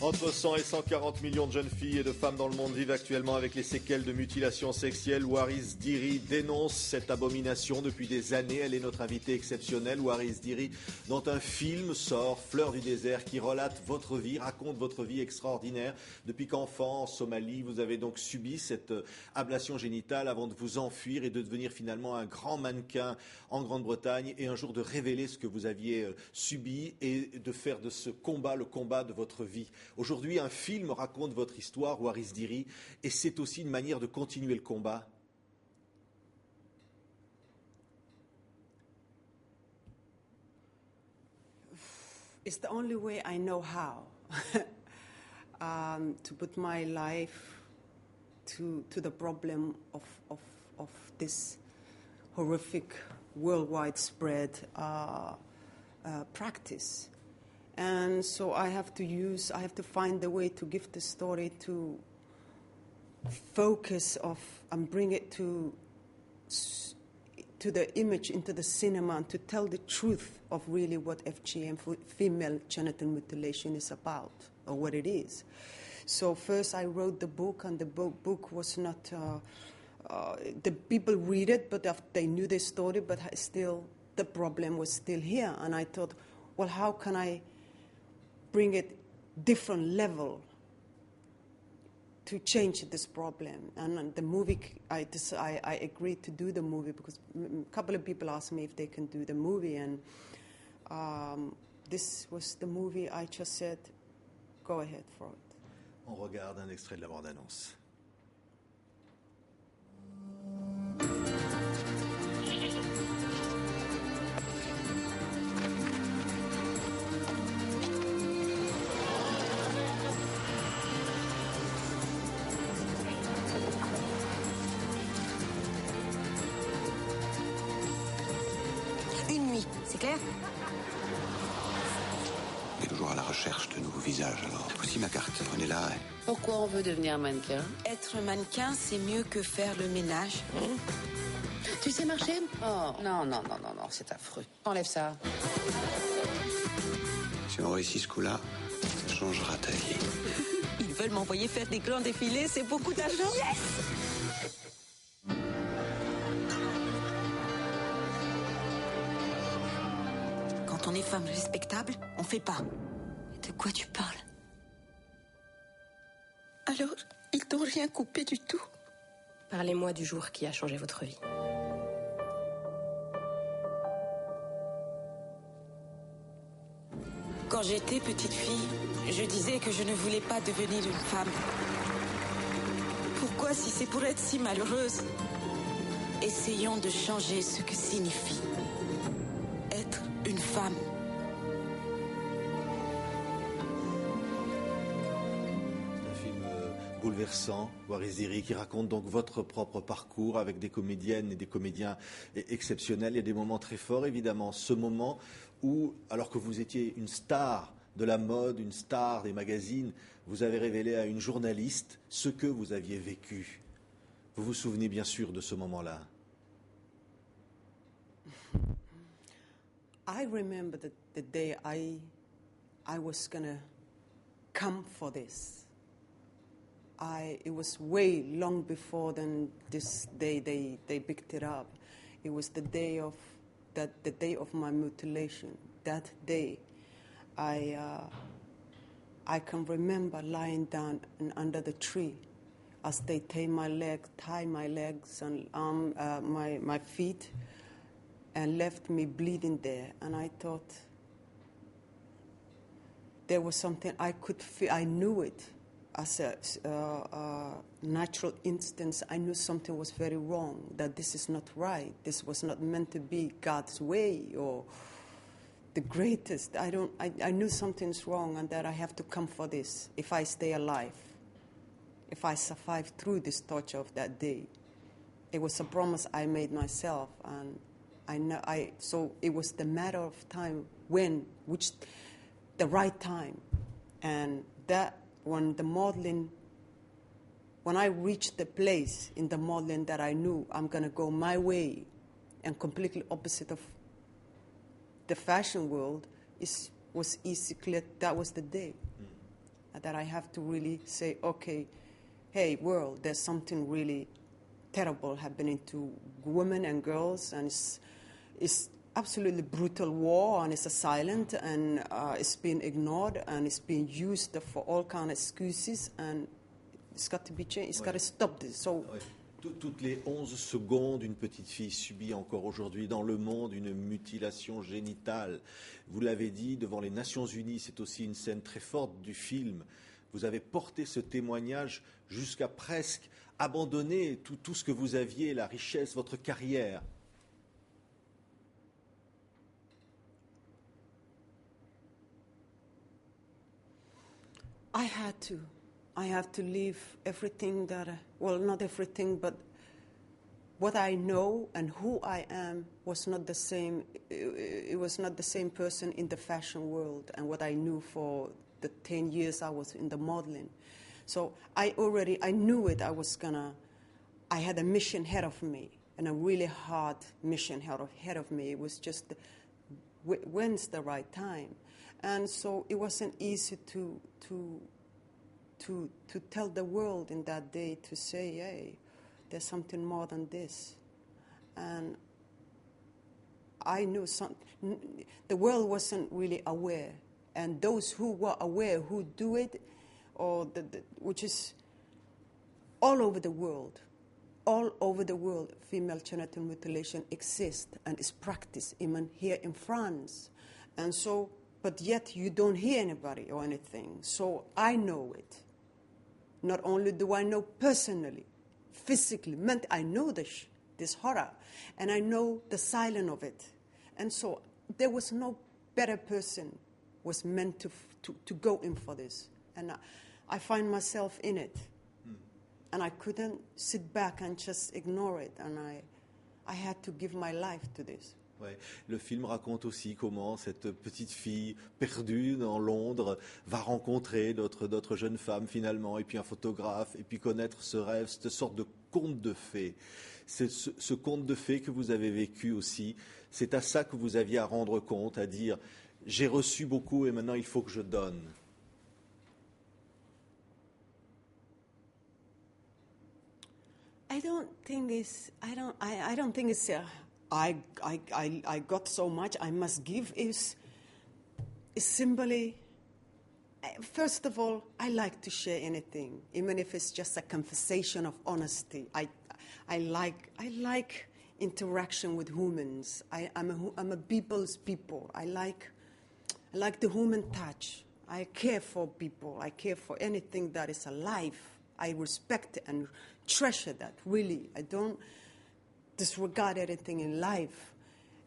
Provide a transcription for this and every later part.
Entre 100 et 140 millions de jeunes filles et de femmes dans le monde vivent actuellement avec les séquelles de mutilation sexuelle. Waris DIRIE dénonce cette abomination depuis des années. Elle est notre invitée exceptionnelle, Waris DIRIE, dont un film sort, Fleurs du désert, qui relate votre vie, raconte votre vie extraordinaire. Depuis qu'enfant, en Somalie, vous avez donc subi cette ablation génitale avant de vous enfuir et de devenir finalement un grand mannequin en Grande-Bretagne et un jour de révéler ce que vous aviez subi et de faire de ce combat le combat de votre vie. Aujourd'hui, un film raconte votre histoire, Waris DIRIE, et c'est aussi une manière de continuer le combat. It's the only way I know how to put my life to the problem of this horrific worldwide spread practice. And so I have to find a way to give the story to focus of and bring it to the image, into the cinema, and to tell the truth of really what FGM, female genital mutilation, is about, or what it is. So first I wrote the book, and the book was not, the people read it, but they knew the story, but still the problem was still here. And I thought, well, how can I bring it different level to change this problem? And the movie, I agreed to do the movie because a couple of people asked me if they can do the movie, and this was the movie. I just said, go ahead for it. On regarde un extrait de la bande-annonce. C'est clair? On est toujours à la recherche de nouveaux visages, alors. Voici ma carte, prenez-la. Pourquoi on veut devenir mannequin? Être mannequin, c'est mieux que faire le ménage. Tu sais marcher? Oh, non, c'est affreux. Enlève ça. Si on réussit ce coup-là, ça changera ta vie. Ils veulent m'envoyer faire des grands défilés, c'est beaucoup d'argent. Yes! Quand on est femme respectable, on fait pas. De quoi tu parles? Alors, ils t'ont rien coupé du tout? Parlez-moi du jour qui a changé votre vie. Quand j'étais petite fille, je disais que je ne voulais pas devenir une femme. Pourquoi, si c'est pour être si malheureuse? Essayons de changer ce que signifie être une femme. C'est un film bouleversant, Waris DIRIE, qui raconte donc votre propre parcours avec des comédiennes et des comédiens exceptionnels. Il y a des moments très forts, évidemment. Ce moment où, alors que vous étiez une star de la mode, une star des magazines, vous avez révélé à une journaliste ce que vous aviez vécu. Vous vous souvenez bien sûr de ce moment-là? I remember the day I was gonna come for this. It was way long before than this day they picked it up. It was the day of my mutilation. That day, I can remember lying down and under the tree as they tie my legs and my feet, and left me bleeding there. And I thought there was something I could feel. I knew it as a natural instinct. I knew something was very wrong, that this is not right. This was not meant to be God's way or the greatest. I knew something's wrong and that I have to come for this if I stay alive, if I survive through this torture of that day. It was a promise I made myself, and so it was the matter of time the right time. And that when I reached the place in the modeling that I knew I'm going to go my way and completely opposite of the fashion world, was easy clear. That was the day. that I have to really say, okay, hey, world, there's something really terrible happening to women and girls, and it's absolutely brutal war, and it's a silent, and it's being ignored, and it's being used for all kinds of excuses, and it's got to be changed. It's got to stop this. So. Toutes les 11 secondes, une petite fille subit encore aujourd'hui dans le monde une mutilation génitale. Vous l'avez dit, devant les Nations Unies, c'est aussi une scène très forte du film. Vous avez porté ce témoignage jusqu'à presque abandonner tout ce que vous aviez, la richesse, votre carrière. I have to leave everything that, well, not everything, but what I know and who I am was not the same. It was not the same person in the fashion world and what I knew for the 10 years I was in the modeling. So I knew it. I had a mission ahead of me, and a really hard mission ahead of me. It was just, when's the right time? And so it wasn't easy to tell the world in that day, to say, hey, there's something more than this. And I knew the world wasn't really aware. And those who were aware, who do it, which is all over the world, female genital mutilation exists and is practiced, even here in France. And so, but yet you don't hear anybody or anything. So I know it. Not only do I know personally, physically, I know this horror, and I know the silence of it. And so there was no better person was meant to go in for this. And I find myself in it. And I couldn't sit back and just ignore it. And I had to give my life to this. Ouais. Le film raconte aussi comment cette petite fille perdue dans Londres va rencontrer d'autres jeunes femmes finalement, et puis un photographe, et puis connaître ce rêve, cette sorte de conte de fées. C'est ce conte de fées que vous avez vécu aussi, c'est à ça que vous aviez à rendre compte, à dire j'ai reçu beaucoup et maintenant il faut que je donne. I don't think it's I got so much, I must give. Is simply, first of all, I like to share anything, even if it's just a conversation of honesty. I like interaction with humans. I'm a people's people. I like the human touch. I care for people. I care for anything that is alive. I respect and treasure that, really. I don't disregard anything in life.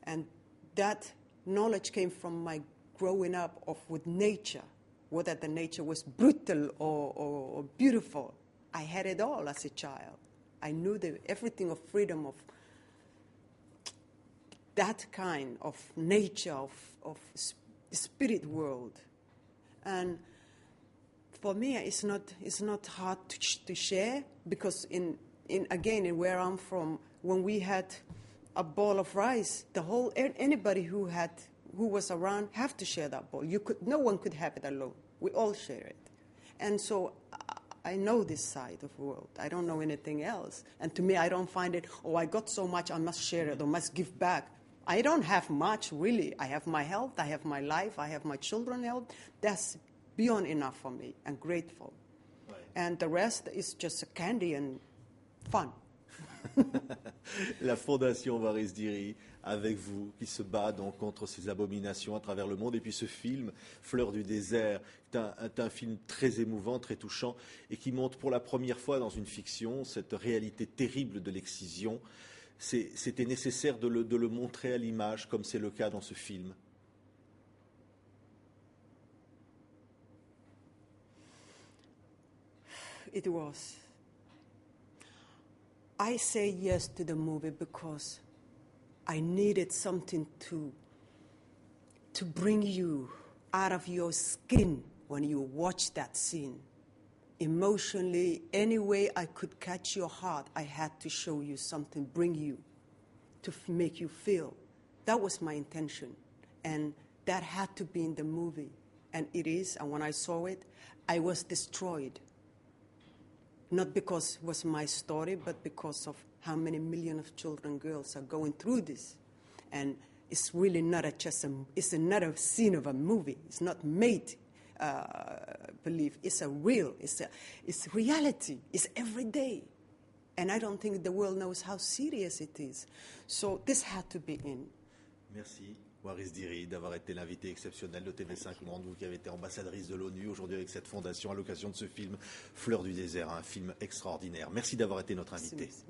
And that knowledge came from my growing up with nature, whether the nature was brutal or beautiful. I had it all as a child. I knew everything of freedom, of that kind of nature, of spirit world. And for me, it's not hard to share, because in where I'm from, when we had a bowl of rice, anybody who was around have to share that bowl. No one could have it alone. We all share it. And so I know this side of the world. I don't know anything else. And to me, I don't find it, I got so much, I must share it or must give back. I don't have much, really. I have my health, I have my life, I have my children's health. That's beyond enough for me, and grateful. Right. And the rest is just candy and fun. La Fondation Waris DIRIE, avec vous, qui se bat donc contre ces abominations à travers le monde. Et puis ce film, Fleur du désert, est un film très émouvant, très touchant, et qui montre pour la première fois dans une fiction cette réalité terrible de l'excision. C'était nécessaire de le montrer à l'image, comme c'est le cas dans ce film. It was. I say yes to the movie because I needed something to bring you out of your skin when you watch that scene. Emotionally, any way I could catch your heart, I had to show you something, bring you, to make you feel. That was my intention, and that had to be in the movie. And it is, and when I saw it, I was destroyed. Not because it was my story, but because of how many millions of children, girls are going through this. And it's really not it's not a scene of a movie. It's not made believe. It's it's reality. It's every day. And I don't think the world knows how serious it is. So this had to be in. Merci. Waris DIRIE, d'avoir été l'invité exceptionnel de TV5 Monde, vous qui avez été ambassadrice de l'ONU aujourd'hui avec cette fondation à l'occasion de ce film Fleurs du désert, un film extraordinaire. Merci d'avoir été notre invité. Merci.